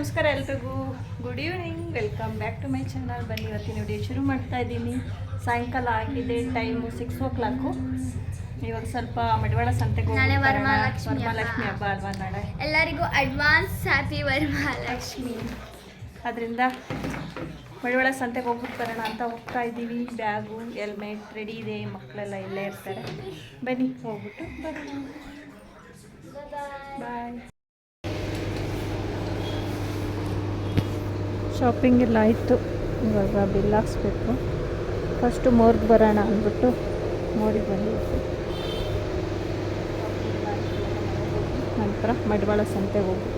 ನಮಸ್ಕಾರ ಎಲ್ರಿಗೂ. Good evening, welcome back to my channel. ಬನ್ನಿ ಇವತ್ತಿನ ವಿಡಿಯೋ ಶುರು ಮಾಡ್ತಾ ಇದ್ದೀನಿ. ಸಾಯಂಕಾಲ ಆಗಿದೆ, ಟೈಮು 6 o'clock. ಇವಾಗ ಸ್ವಲ್ಪ ಮಡಿವಾಳ ಸಂತೆಗೆ ಹೋಗಿ ವರಮಹಾಲಕ್ಷ್ಮಿ ಹಬ್ಬ ಅಲ್ವಾ ನಾಳೆ. ಎಲ್ಲರಿಗೂ ಅಡ್ವಾನ್ಸ್ ಹ್ಯಾಪಿ ವರಮಹಾಲಕ್ಷ್ಮಿ. ಅದರಿಂದ ಮಡಿವಾಳ ಸಂತೆಗೆ ಹೋಗ್ಬಿಟ್ಟು ಬರೋಣ ಅಂತ ಹೋಗ್ತಾ ಇದ್ದೀವಿ. ಬ್ಯಾಗು ಹೆಲ್ಮೆಟ್ ರೆಡಿ ಇದೆ, ಮಕ್ಕಳೆಲ್ಲ ಇಲ್ಲೇ ಇರ್ತಾರೆ. ಬನ್ನಿ ಹೋಗ್ಬಿಟ್ಟು ಬರೋಣ. ಬಾಯ್. ಶಾಪಿಂಗ್ ಎಲ್ಲ ಆಯಿತು. ಇವಾಗ ಬಿಲ್ ಹಾಕ್ಸ್ಬೇಕು. ಫಸ್ಟು ಮೋರ್ಗೆ ಬರೋಣ ಅಂದ್ಬಿಟ್ಟು ಮೋರಿಗೆ ಬಂದಿದ್ವಿ. ನಂತರ ಮಡಿವಾಳ ಸಂತೆಗೆ ಹೋಗಿ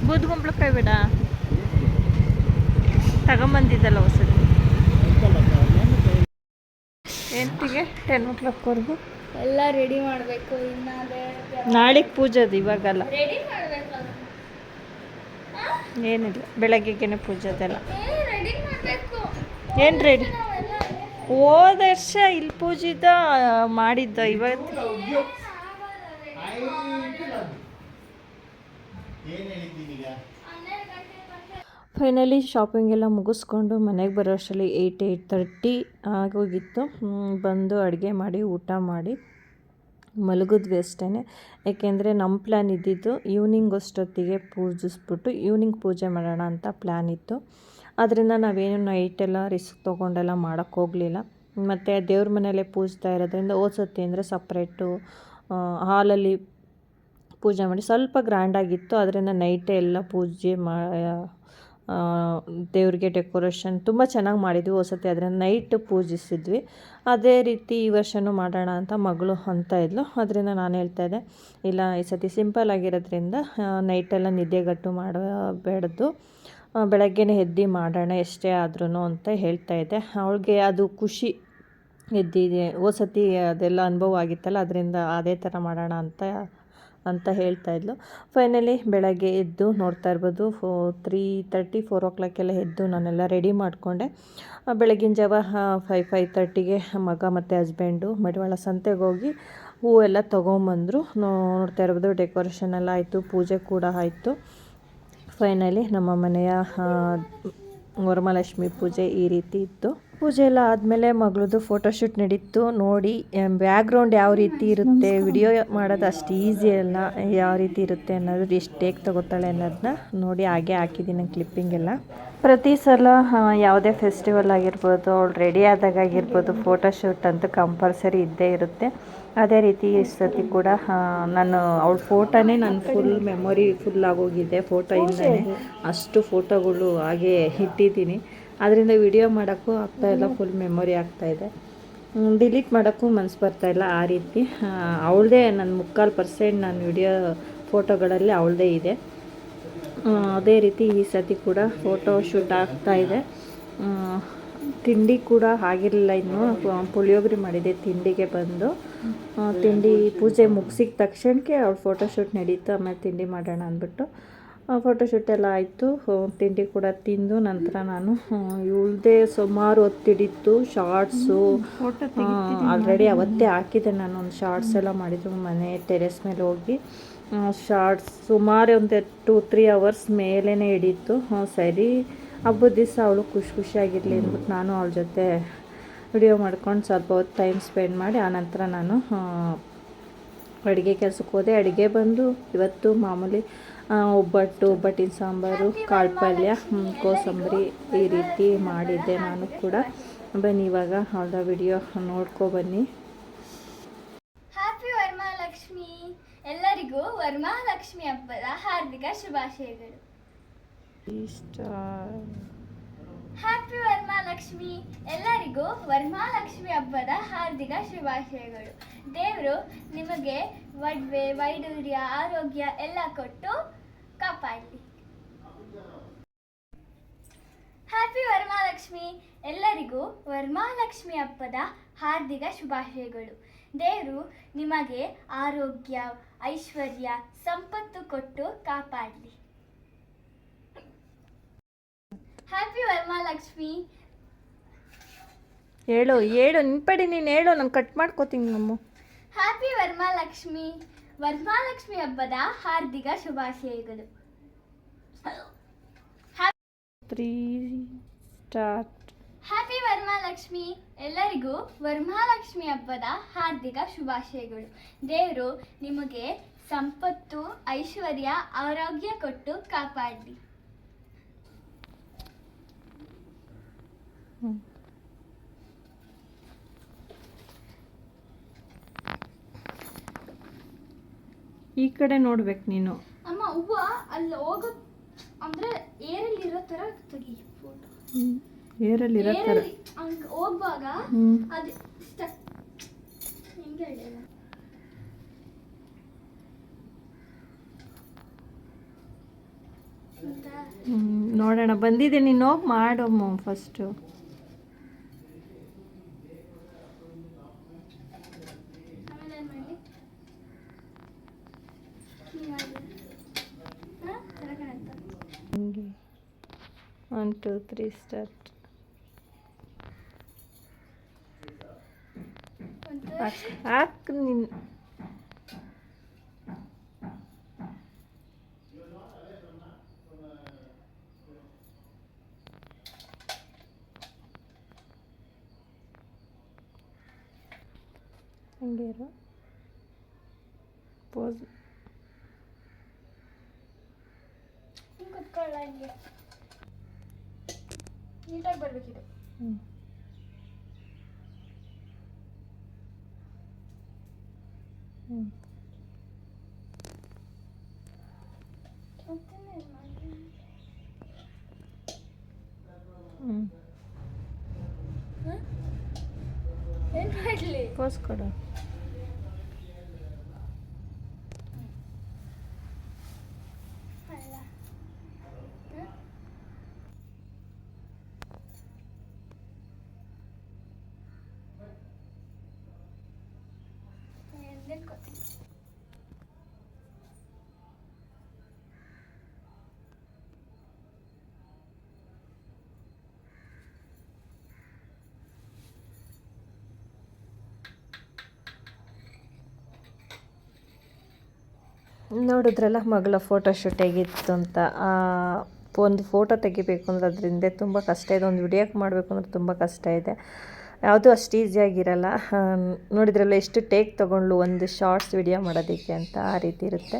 ಬೂದ್ಗುಂಬಳಕಾಯಿ ಬೇಡ ತಗೊಂಬಂದಿದ್ದಲ್ಲ ಹೊಸದು. ಎಂಟಿಗೆ 10 o'clock ಎಲ್ಲ ರೆಡಿ ಮಾಡಬೇಕು. ನಾಳೆಗೆ ಪೂಜೆ ಅದು, ಇವಾಗಲ್ಲ. ರೆಡಿ ಮಾಡಬೇಕು. ಏನಿಲ್ಲ, ಬೆಳಗ್ಗೆಗೇನೆ ಪೂಜೆ ಅದೆಲ್ಲ. ರೆಡಿ ಮಾಡಬೇಕು. ಏನು ರೆಡಿ? ಹೋದ ವರ್ಷ ಇಲ್ಲಿ ಪೂಜಿದ ಮಾಡಿದ್ದ. ಇವತ್ತು ಫೈನಲಿ ಶಾಪಿಂಗ್ ಎಲ್ಲ ಮುಗಿಸ್ಕೊಂಡು ಮನೆಗೆ ಬರೋ ಅಷ್ಟರಲ್ಲಿ 8:30 ಆಗೋಗಿತ್ತು. ಬಂದು ಅಡುಗೆ ಮಾಡಿ ಊಟ ಮಾಡಿ ಮಲಗಿದ್ವಿ ಅಷ್ಟೇ. ಏಕೆಂದರೆ ನಮ್ಮ ಪ್ಲ್ಯಾನ್ ಇದ್ದಿದ್ದು ಈವ್ನಿಂಗ್ ಅಷ್ಟೊತ್ತಿಗೆ ಪೂಜಿಸ್ಬಿಟ್ಟು ಈವ್ನಿಂಗ್ ಪೂಜೆ ಮಾಡೋಣ ಅಂತ ಪ್ಲ್ಯಾನ್ ಇತ್ತು. ಅದರಿಂದ ನಾವೇನು ನೈಟೆಲ್ಲ ರಿಸ್ಕ್ ತೊಗೊಂಡೆಲ್ಲ ಮಾಡೋಕ್ಕೆ ಹೋಗಲಿಲ್ಲ. ಮತ್ತು ದೇವ್ರ ಮನೆಯಲ್ಲೇ ಪೂಜ್ತಾ ಇರೋದ್ರಿಂದ ಓದ್ಸತಿ ಅಂದರೆ ಸಪ್ರೇಟು ಹಾಲಲ್ಲಿ ಪೂಜೆ ಮಾಡಿ ಸ್ವಲ್ಪ ಗ್ರ್ಯಾಂಡಾಗಿತ್ತು. ಅದರಿಂದ ನೈಟೇ ಎಲ್ಲ ಪೂಜೆ ದೇವ್ರಿಗೆ ಡೆಕೋರೇಷನ್ ತುಂಬ ಚೆನ್ನಾಗಿ ಮಾಡಿದ್ವಿ ಹೊಸತಿ. ಅದರಿಂದ ನೈಟ್ ಪೂಜಿಸಿದ್ವಿ. ಅದೇ ರೀತಿ ಈ ವರ್ಷವೂ ಮಾಡೋಣ ಅಂತ ಮಗಳು ಅಂತ ಇದ್ಲು. ಅದರಿಂದ ನಾನು ಹೇಳ್ತಾಯಿದ್ದೆ, ಇಲ್ಲ ಈ ಸತಿ ಸಿಂಪಲ್ ಆಗಿರೋದ್ರಿಂದ ನೈಟೆಲ್ಲ ನಿದ್ದೆಗಟ್ಟು ಮಾಡಬೇಡ್ದು, ಬೆಳಗ್ಗೆನೇ ಎದ್ದು ಮಾಡೋಣ ಎಷ್ಟೇ ಆದ್ರೂ ಅಂತ ಹೇಳ್ತಾಯಿದ್ದೆ. ಅವಳಿಗೆ ಅದು ಖುಷಿ ಎದ್ದಿದೆ. ಹೊಸತಿ ಅದೆಲ್ಲ ಅನುಭವ ಆಗಿತ್ತಲ್ಲ, ಅದರಿಂದ ಅದೇ ಥರ ಮಾಡೋಣ ಅಂತ ಹೇಳ್ತಾಯಿದ್ಲು. ಫೈನಲಿ ಬೆಳಗ್ಗೆ ಎದ್ದು ನೋಡ್ತಾ ಇರ್ಬೋದು 3:30 4 o'clock ಎಲ್ಲ ಎದ್ದು ನಾನೆಲ್ಲ ರೆಡಿ ಮಾಡಿಕೊಂಡೆ. ಬೆಳಗಿನ ಜಾವ 5:30ಗೆ ಮಗ ಮತ್ತು ಹಸ್ಬೆಂಡು ಮಡಿವಾಳ ಸಂತೆಗೆ ಹೋಗಿ ಹೂವೆಲ್ಲ ತೊಗೊಂಬಂದರು. ನೋಡ್ತಾ ಇರ್ಬೋದು ಡೆಕೋರೇಷನ್ ಎಲ್ಲ ಆಯಿತು, ಪೂಜೆ ಕೂಡ ಆಯಿತು. ಫೈನಲಿ ನಮ್ಮ ಮನೆಯ ವರಮಹಾಲಕ್ಷ್ಮಿ ಪೂಜೆ ಈ ರೀತಿ ಇತ್ತು. ಪೂಜೆ ಎಲ್ಲ ಆದಮೇಲೆ ಮಗಳದು ಫೋಟೋಶೂಟ್ ನಡೀತು. ನೋಡಿ ಬ್ಯಾಕ್ಗ್ರೌಂಡ್ ಯಾವ ರೀತಿ ಇರುತ್ತೆ, ವಿಡಿಯೋ ಮಾಡೋದು ಅಷ್ಟು ಈಸಿ ಅಲ್ಲ, ಯಾವ ರೀತಿ ಇರುತ್ತೆ ಅನ್ನೋದು, ಎಷ್ಟು ಟೇಕ್ ತಗೋತಾಳೆ ಅನ್ನೋದನ್ನ ನೋಡಿ ಹಾಗೆ ಹಾಕಿದ್ದೀನಿ ಕ್ಲಿಪ್ಪಿಂಗ್ ಎಲ್ಲ. ಪ್ರತಿ ಸಲ ಯಾವುದೇ ಫೆಸ್ಟಿವಲ್ ಆಗಿರ್ಬೋದು, ಅವಳು ರೆಡಿ ಆದಾಗಿರ್ಬೋದು, ಫೋಟೋಶೂಟ್ ಅಂತೂ ಕಂಪಲ್ಸರಿ ಇದ್ದೇ ಇರುತ್ತೆ. ಅದೇ ರೀತಿ ಈ ಸತಿ ಕೂಡ ನಾನು ಅವಳ ಫೋಟೋನೇ ನನ್ನ ಫುಲ್ ಮೆಮೊರಿ ಫುಲ್ ಆಗೋಗಿದೆ. ಫೋಟೋಯಿಂದನೇ ಅಷ್ಟು ಫೋಟೋಗಳು ಹಾಗೆ ಇಟ್ಟಿದ್ದೀನಿ. ಅದರಿಂದ ವಿಡಿಯೋ ಮಾಡೋಕ್ಕೂ ಆಗ್ತಾಯಿಲ್ಲ, ಫುಲ್ ಮೆಮೊರಿ ಆಗ್ತಾಯಿದೆ. ಡಿಲೀಟ್ ಮಾಡೋಕ್ಕೂ ಮನಸ್ಸು ಬರ್ತಾಯಿಲ್ಲ. ಆ ರೀತಿ ಅವಳದೇ ನನ್ನ 3/4% ನನ್ನ ವಿಡಿಯೋ ಫೋಟೋಗಳಲ್ಲಿ ಅವಳದೇ ಇದೆ. ಅದೇ ರೀತಿ ಈ ಸತಿ ಕೂಡ ಫೋಟೋ ಶೂಟ್ ಆಗ್ತಾಯಿದೆ. ತಿಂಡಿ ಕೂಡ ಆಗಿರಲಿಲ್ಲ, ಇನ್ನು ಪುಳಿಯೋಗರೆ ಮಾಡಿದೆ ತಿಂಡಿಗೆ ಬಂದು. ತಿಂಡಿ ಪೂಜೆ ಮುಗಿಸಿದ ತಕ್ಷಣಕ್ಕೆ ಅವ್ಳು ಫೋಟೋಶೂಟ್ ನಡೀತು. ಆಮೇಲೆ ತಿಂಡಿ ಮಾಡೋಣ ಅಂದ್ಬಿಟ್ಟು ಫೋಟೋಶೂಟ್ ಎಲ್ಲ ಆಯಿತು. ತಿಂಡಿ ಕೂಡ ತಿಂದು ನಂತರ ನಾನು ಇವಳದೇ ಸುಮಾರು ಹೊತ್ತಿಡಿತ್ತು ಶಾರ್ಟ್ಸು. ಆಲ್ರೆಡಿ ಅವತ್ತೇ ಹಾಕಿದ್ದೆ ನಾನು ಒಂದು ಶಾರ್ಟ್ಸ್ ಎಲ್ಲ ಮಾಡಿದ್ದು ಮನೆ ಟೆರೆಸ್ ಮೇಲೆ ಹೋಗಿ. ಶಾರ್ಟ್ಸ್ ಸುಮಾರು ಒಂದು 2-3 ಅವರ್ಸ್ ಮೇಲೇ ಹಿಡಿತು. ಸರಿ ಹಬ್ಬದ ದಿವಸ ಅವಳು ಖುಷಿಯಾಗಿರಲಿ ಅಂದ್ಬಿಟ್ಟು ನಾನು ಅವಳ ಜೊತೆ ವಿಡಿಯೋ ಮಾಡ್ಕೊಂಡು ಸ್ವಲ್ಪ ಹೊತ್ತು ಟೈಮ್ ಸ್ಪೆಂಡ್ ಮಾಡಿ ಆನಂತರ ನಾನು ಅಡುಗೆ ಕೆಲಸಕ್ಕೆ ಹೋದೆ. ಅಡುಗೆ ಬಂದು ಇವತ್ತು ಮಾಮೂಲಿ ಒಬ್ಬಟ್ಟಿನ ಸಾಂಬಾರು, ಕಾಳು ಪಲ್ಯ, ಕೋಸಂಬರಿ ಈ ರೀತಿ ಮಾಡಿದ್ದೆ ನಾನು ಕೂಡ. ಬನ್ನಿ ಇವಾಗ ಅವಳ ವಿಡಿಯೋ ನೋಡ್ಕೊ ಬನ್ನಿ. ಹ್ಯಾಪಿ ವರಮಹಾಲಕ್ಷ್ಮಿ. ಎಲ್ಲರಿಗೂ ವರಮಹಾಲಕ್ಷ್ಮಿ ಹಬ್ಬದ ಹಾರ್ದಿಕ ಶುಭಾಶಯಗಳು. ಹ್ಯಾಪಿ ವರಮಹಾಲಕ್ಷ್ಮಿ. ಎಲ್ಲರಿಗೂ ವರಮಹಾಲಕ್ಷ್ಮಿ ಹಬ್ಬದ ಹಾರ್ದಿಕ ಶುಭಾಶಯಗಳು. ದೇವರು ನಿಮಗೆ ಒಡವೆ, ವೈಡೂರ್ಯ, ಆರೋಗ್ಯ ಎಲ್ಲ ಕೊಟ್ಟು ಕಾಪಾಡಲಿ. ಹ್ಯಾಪಿ ವರಮಹಾಲಕ್ಷ್ಮಿ. ಎಲ್ಲರಿಗೂ ವರಮಹಾಲಕ್ಷ್ಮಿ ಹಬ್ಬದ ಹಾರ್ದಿಕ ಶುಭಾಶಯಗಳು. ದೇವರು ನಿಮಗೆ ಆರೋಗ್ಯ, ಐಶ್ವರ್ಯ, ಸಂಪತ್ತು ಕೊಟ್ಟು ಕಾಪಾಡಲಿ. ಹ್ಯಾಪಿ ವರಮಹಾಲಕ್ಷ್ಮಿ. ಹೇಳು ನಿನ್ಪಡಿ ನೀನು ಹೇಳು, ನಾನು ಕಟ್ ಮಾಡ್ಕೋತೀನಿ ನಮ್ಮ. ಹ್ಯಾಪಿ ವರಮಹಾಲಕ್ಷ್ಮಿ. ವರಮಹಾಲಕ್ಷ್ಮಿ ಹಬ್ಬದ ಹಾರ್ದಿಕ ಶುಭಾಶಯಗಳು. 3 ಸ್ಟಾರ್ಟ್. ಹ್ಯಾಪಿ ವರಮಹಾಲಕ್ಷ್ಮಿ. ಎಲ್ಲರಿಗೂ ವರಮಹಾಲಕ್ಷ್ಮಿ ಹಬ್ಬದ ಹಾರ್ದಿಕ ಶುಭಾಶಯಗಳು. ದೇವರು ನಿಮಗೆ ಸಂಪತ್ತು, ಐಶ್ವರ್ಯ, ಆರೋಗ್ಯ ಕೊಟ್ಟು ಕಾಪಾಡಲಿ. ಈ ಕಡೆ ನೋಡ್ಬೇಕು ನೀನು. ಅಮ್ಮ ಹೂವು ಅಲ್ಲಿ ಹೋಗೋ ಅಂದ್ರೆ ಏರಲ್ಲಿ ಇರೋ ತರ ತೆಗಿ ಫೋಟೋ. ಏರಲ್ಲಿ ಇರೋ ಥರ ಹಂಗೆ ಹೋಗುವಾಗ ಅದು ಹೆಂಗೆ ಹೇಳಿಲ್ಲ. ನೋಡೋಣ ಬಂದಿದೆ, ನೀನು ಹೋಗಿ ಮಾಡಮ್ಮ ಫಸ್ಟು. ಆಮೇಲೆ ಏನು ಮಾಡಲಿ? 1 2 3 ಸ್ಟಾರ್ಟ್. ಹಾಕ್ ನೀನು. ಹಂಗೆ ಇರು ಪೋಸ್. ಕುತ್ಕೊಳ್ಳ ಹಿಂಗೆ ನೀಟಾಗಿ ಬರ್ಬೇಕಿದೆ. ಏನು ಮಾಡಲಿ? ಪೋಸ್ ಕೊಡು. ನೋಡಿದ್ರಲ್ಲ ಮಗಳ ಫೋಟೋಶೂಟ್ ಹೇಗಿತ್ತು ಅಂತ. ಒಂದು ಫೋಟೋ ತೆಗಿಬೇಕು ಅಂದರೆ ಅದರಿಂದ ತುಂಬ ಕಷ್ಟ ಇದೆ. ಒಂದು ವಿಡಿಯೋ ಮಾಡಬೇಕು ಅಂದರೆ ತುಂಬ ಕಷ್ಟ ಇದೆ. ಯಾವುದೂ ಅಷ್ಟು ಈಸಿಯಾಗಿರಲ್ಲ. ನೋಡಿದ್ರಲ್ಲ ಎಷ್ಟು ಟೇಕ್ ತೊಗೊಂಡ್ಲು ಒಂದು ಶಾರ್ಟ್ಸ್ ವಿಡಿಯೋ ಮಾಡೋದಕ್ಕೆ ಅಂತ, ಆ ರೀತಿ ಇರುತ್ತೆ.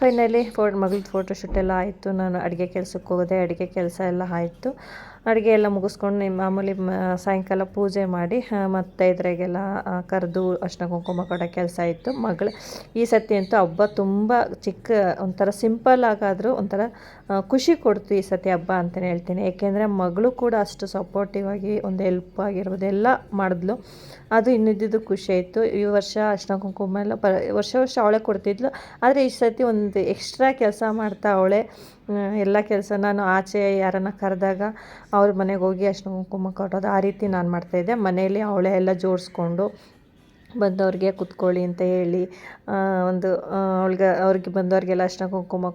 ಫೈನಲಿ ಮಗಳದ್ದು ಫೋಟೋಶೂಟ್ ಎಲ್ಲ ಆಯಿತು. ನಾನು ಅಡುಗೆ ಕೆಲಸಕ್ಕೆ ಹೋದೆ. ಅಡುಗೆ ಕೆಲಸ ಎಲ್ಲ ಆಯಿತು. ಅಡುಗೆ ಎಲ್ಲ ಮುಗಿಸ್ಕೊಂಡು ಮಾಮೂಲಿ ಸಾಯಂಕಾಲ ಪೂಜೆ ಮಾಡಿ ಮತ್ತು ಇದ್ರಾಗೆಲ್ಲ ಕರೆದು ಅರ್ಶಿನ ಕುಂಕುಮ ಕೊಡೋ ಕೆಲಸ ಇತ್ತು. ಮಗಳು ಈ ಸತಿ ಅಂತೂ ಹಬ್ಬ ತುಂಬ ಒಂಥರ ಸಿಂಪಲ್ ಆಗಾದರೂ ಒಂಥರ ಖುಷಿ ಕೊಡ್ತು ಈ ಸತಿ ಹಬ್ಬ ಅಂತಲೇ ಹೇಳ್ತೀನಿ. ಏಕೆಂದರೆ ಮಗಳು ಕೂಡ ಅಷ್ಟು ಸಪೋರ್ಟಿವ್ ಆಗಿ ಒಂದು ಹೆಲ್ಪ್ ಆಗಿರ್ಬೋದು ಎಲ್ಲ ಮಾಡಿದ್ಲು. ಅದು ಇನ್ನಿದ್ದು ಖುಷಿ ಆಯಿತು. ಈ ವರ್ಷ ಅರ್ಶಿನ ಕುಂಕುಮ ಎಲ್ಲ ವರ್ಷ ಅವಳೇ ಕೊಡ್ತಿದ್ಲು. ಆದರೆ ಈ ಸತಿ ಒಂದು ಎಕ್ಸ್ಟ್ರಾ ಕೆಲಸ ಮಾಡ್ತಾ ಅವಳೇ ಎಲ್ಲ ಕೆಲಸ. ನಾನು ಆಚೆ ಯಾರನ್ನು ಕರೆದಾಗ ಅವ್ರ ಮನೆಗೆ ಹೋಗಿ ಅರ್ಶಿನ ಕುಂಕುಮ ಕೊಡೋದು ಆ ರೀತಿ ನಾನು ಮಾಡ್ತಾಯಿದ್ದೆ. ಮನೆಯಲ್ಲಿ ಅವಳೇ ಎಲ್ಲ ಜೋಡಿಸ್ಕೊಂಡು ಬಂದವ್ರಿಗೆ ಕುತ್ಕೊಳ್ಳಿ ಅಂತ ಹೇಳಿ ಅವ್ರಿಗೆ ಬಂದವ್ರಿಗೆಲ್ಲ ಅರ್ಶಿನ ಕುಂಕುಮ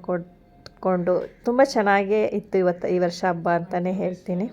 ಹಾಕ್ಕೊಂಡು ತುಂಬ ಚೆನ್ನಾಗೇ ಇತ್ತು ಈ ವರ್ಷ ಹಬ್ಬ ಅಂತಲೇ ಹೇಳ್ತೀನಿ.